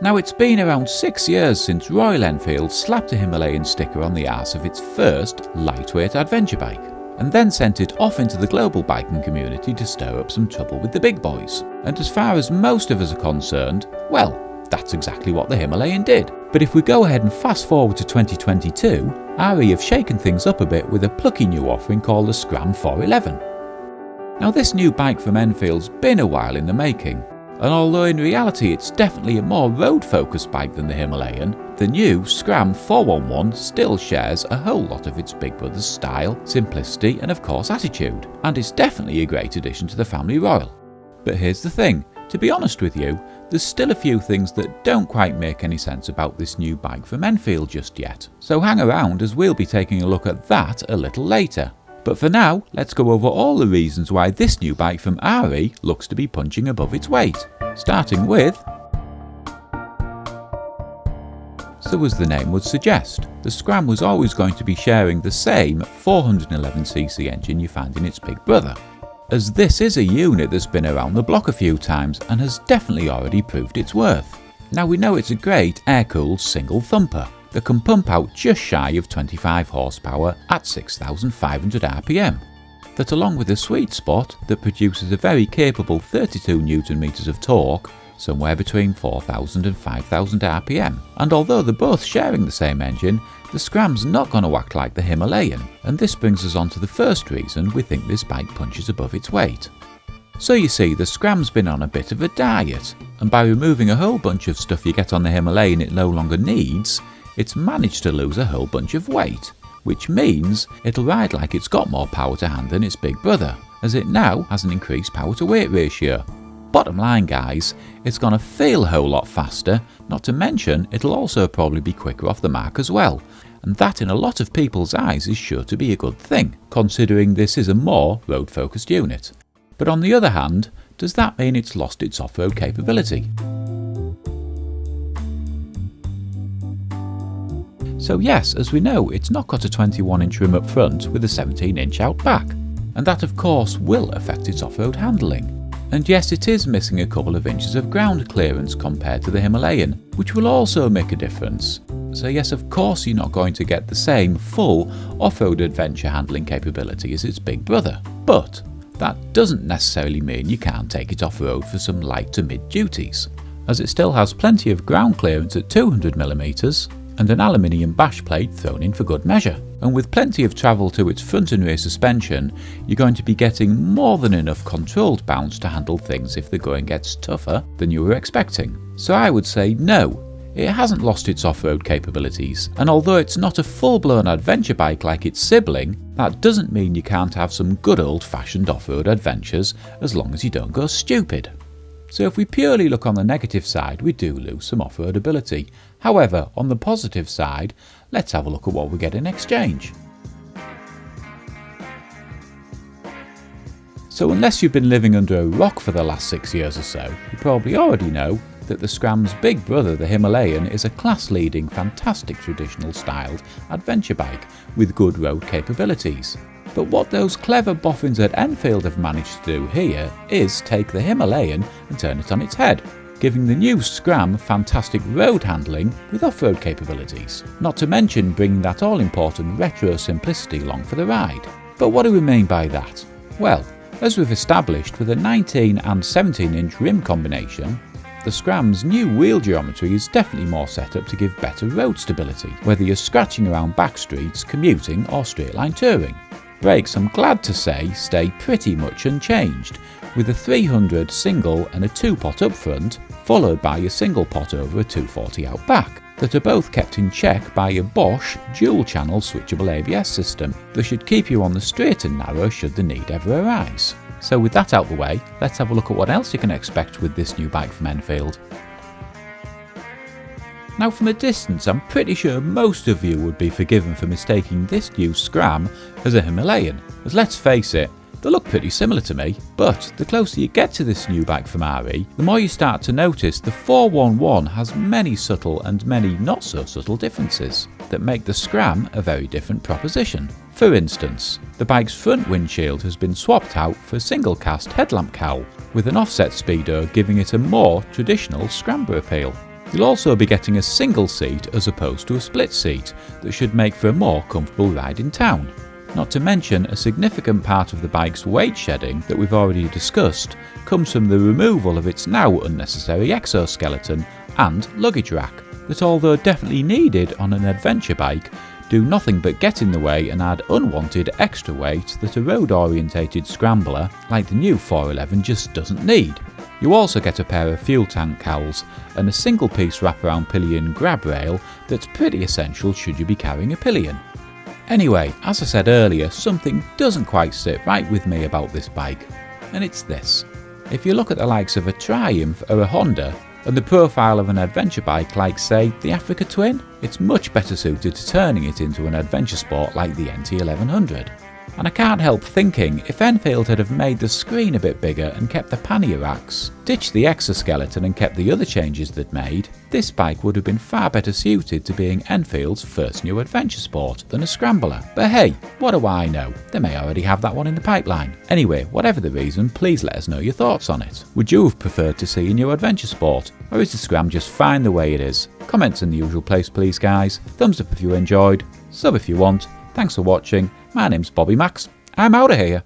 Now it's been around 6 years since Royal Enfield slapped a Himalayan sticker on the arse of its first lightweight adventure bike, and then sent it off into the global biking community to stir up some trouble with the big boys. And as far as most of us are concerned, well, that's exactly what the Himalayan did. But if we go ahead and fast forward to 2022, RE have shaken things up a bit with a plucky new offering called the Scram 411. Now this new bike from Enfield's been a while in the making, and although in reality it's definitely a more road-focused bike than the Himalayan, the new Scram 411 still shares a whole lot of its big brother's style, simplicity and of course attitude, and it's definitely a great addition to the family royal. But here's the thing, to be honest with you, there's still a few things that don't quite make any sense about this new bike from Enfield just yet, so hang around as we'll be taking a look at that a little later. But for now, let's go over all the reasons why this new bike from RE looks to be punching above its weight. Starting with, so as the name would suggest, the Scram was always going to be sharing the same 411cc engine you find in its big brother, as this is a unit that's been around the block a few times and has definitely already proved its worth. Now we know it's a great air-cooled single thumper that can pump out just shy of 25 horsepower at 6,500 RPM, that along with a sweet spot that produces a very capable 32 Nm of torque, somewhere between 4,000 and 5,000 RPM. And although they're both sharing the same engine, the Scram's not going to act like the Himalayan, and this brings us on to the first reason we think this bike punches above its weight. So you see, the Scram's been on a bit of a diet, and by removing a whole bunch of stuff you get on the Himalayan it no longer needs, it's managed to lose a whole bunch of weight, which means it'll ride like it's got more power to hand than its big brother, as it now has an increased power to weight ratio. Bottom line guys, it's gonna feel a whole lot faster, not to mention it'll also probably be quicker off the mark as well, and that in a lot of people's eyes is sure to be a good thing, considering this is a more road focused unit. But on the other hand, does that mean it's lost its off-road capability? So yes, as we know, it's not got a 21-inch rim up front with a 17-inch out back, and that of course will affect its off-road handling. And yes, it is missing a couple of inches of ground clearance compared to the Himalayan, which will also make a difference. So yes, of course you're not going to get the same full off-road adventure handling capability as its big brother, but that doesn't necessarily mean you can't take it off-road for some light to mid duties, as it still has plenty of ground clearance at 200mm, and an aluminium bash plate thrown in for good measure. And with plenty of travel to its front and rear suspension, you're going to be getting more than enough controlled bounce to handle things if the going gets tougher than you were expecting. So I would say no, it hasn't lost its off-road capabilities, and although it's not a full-blown adventure bike like its sibling, that doesn't mean you can't have some good old-fashioned off-road adventures as long as you don't go stupid. So if we purely look on the negative side, we do lose some off-road ability. However, on the positive side, let's have a look at what we get in exchange. So unless you've been living under a rock for the last 6 years or so, you probably already know that the Scram's big brother, the Himalayan, is a class-leading, fantastic traditional styled adventure bike with good road capabilities. But what those clever boffins at Enfield have managed to do here is take the Himalayan and turn it on its head, giving the new Scram fantastic road handling with off-road capabilities, not to mention bringing that all-important retro simplicity along for the ride. But what do we mean by that? Well, as we've established, with a 19 and 17-inch rim combination, the Scram's new wheel geometry is definitely more set up to give better road stability, whether you're scratching around back streets, commuting or straight-line touring. Brakes, I'm glad to say, stay pretty much unchanged, with a 300 single and a 2-pot up front, followed by a single pot over a 240 out back, that are both kept in check by a Bosch dual-channel switchable ABS system that should keep you on the straight and narrow should the need ever arise. So with that out the way, let's have a look at what else you can expect with this new bike from Enfield. Now from a distance, I'm pretty sure most of you would be forgiven for mistaking this new Scram as a Himalayan, as let's face it, they look pretty similar to me, but the closer you get to this new bike from RE, the more you start to notice the 411 has many subtle and many not so subtle differences that make the Scram a very different proposition. For instance, the bike's front windshield has been swapped out for a single cast headlamp cowl, with an offset speedo giving it a more traditional scrambler appeal. You'll also be getting a single seat as opposed to a split seat that should make for a more comfortable ride in town. Not to mention, a significant part of the bike's weight shedding that we've already discussed comes from the removal of its now unnecessary exoskeleton and luggage rack that, although definitely needed on an adventure bike, do nothing but get in the way and add unwanted extra weight that a road-orientated scrambler like the new 411 just doesn't need. You also get a pair of fuel tank cowls and a single-piece wraparound pillion grab rail that's pretty essential should you be carrying a pillion. Anyway, as I said earlier, something doesn't quite sit right with me about this bike, and it's this. If you look at the likes of a Triumph or a Honda, and the profile of an adventure bike like, say, the Africa Twin, it's much better suited to turning it into an adventure sport like the NT1100. And I can't help thinking, if Enfield had have made the screen a bit bigger and kept the pannier racks, ditched the exoskeleton and kept the other changes they'd made, this bike would have been far better suited to being Enfield's first new adventure sport than a scrambler. But hey, what do I know? They may already have that one in the pipeline. Anyway, whatever the reason, please let us know your thoughts on it. Would you have preferred to see a new adventure sport? Or is the Scram just fine the way it is? Comments in the usual place please guys. Thumbs up if you enjoyed, sub if you want. Thanks for watching. My name's Bobby Max. I'm out of here.